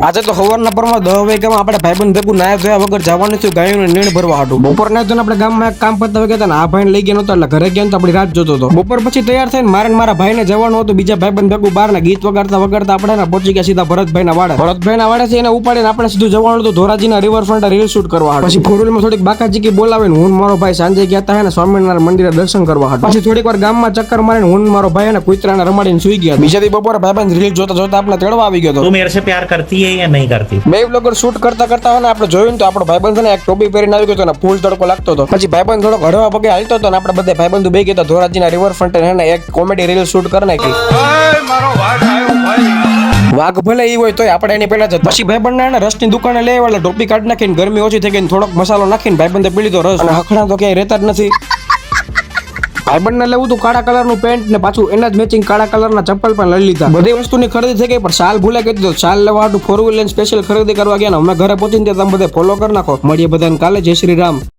આજે તો સવારના પરમાં 10 વાગ્યામાં આપણે ભાઈબંધ ભેગું નાયા ધોયા વગર જવાનું થયું ગાયોને નીણ ભરવા હાટું. બપોરના તો આપણે ગામમાં એક કામ પતાવી ગયા હતા ને આ ભાઈને લઈ ગયા નતો એટલે ઘરે ગયા તો આપણી રાત જોતો હતો. બપોર પછી તૈયાર થઈને મારે ને મારા ભાઈને જવાનું હતું બીજા ભાઈબંધ ભેગું બહાર ના ગીત વગાડતા વગાડતા આપણે પહોંચી ગયા સીધા ભરતભાઈના વાડે. ભરતભાઈના વાડેથી એને ઉપાડીને આપણે સીધું જવાનું હતું ધોરાજીના રિવરફ્રન્ટ રીલ શૂટ કરવા હાટું. પછી ફોરવ્હીલમાં થોડીક બાકાજીકી બોલાવીને હું મારો ભાઈ સાંજે ગયા હતા ને સ્વામિનારાયણ મંદિરે દર્શન કરવા હાટું. પછી થોડીક વાર ગામમાં ચક્કર મારીને હું મારો ભાઈ અને કૂતરાને રમાડીને સુઈ ગયા. બીજા દી બપોરે ભાઈબંધ રીલ જોતા જોતા આપણે તેડવા આવી ગયો હતો. तू मेरे से प्यार करती है या नहीं करती? બે બ્લોગર શૂટ કરતા કરતા ને આપણે જોયું તો આપણો ભાઈબંધ ને એક ટોપી પહેરીને આવી ગયો હતો ને ફૂલ તડકો લાગતો હતો. પછી ભાઈબંધ થોડો હળવા પગે હાલતો હતો ને આપણે બધા ભાઈબંધો બે ગયા ધોરાજીના રિવરફ્રન્ટ ને એક કોમેડી રીલ શૂટ કરી નાખી. વાઘ ભલે ઈ હોય તોય આપણે એની પહેલા જ પછી ભાઈબંધ ને રસની દુકાને લઈ આવ્યા ટોપી કાઢી નાખીને ગરમી ઓછી થઈ ગઈ થોડોક મસાલો નાખીને ભાઈબંધે પી લીધો રસ અને હખણા તો ક્યાંય રહેતા જ નથી. ભાઈબંધને લેવું તું કાળા કલરનું પેન્ટ ને પાછું એના જ મેચિંગ કાળા કલરના ચપ્પલ પણ લઈ લીધા. બધી વસ્તુની ખરીદી થઈ ગઈ પણ શાલ ભૂલાઈ ગઈ તો શાલ લેવા હાટુ 4 વ્હીલર સ્પેશિયલ ખરીદી કરવા ગયા ને અમે ઘરે પહોંચીને તમે બધા ફોલો કરી નાખો. મળીએ બધાને કાલે. જય શ્રી રામ.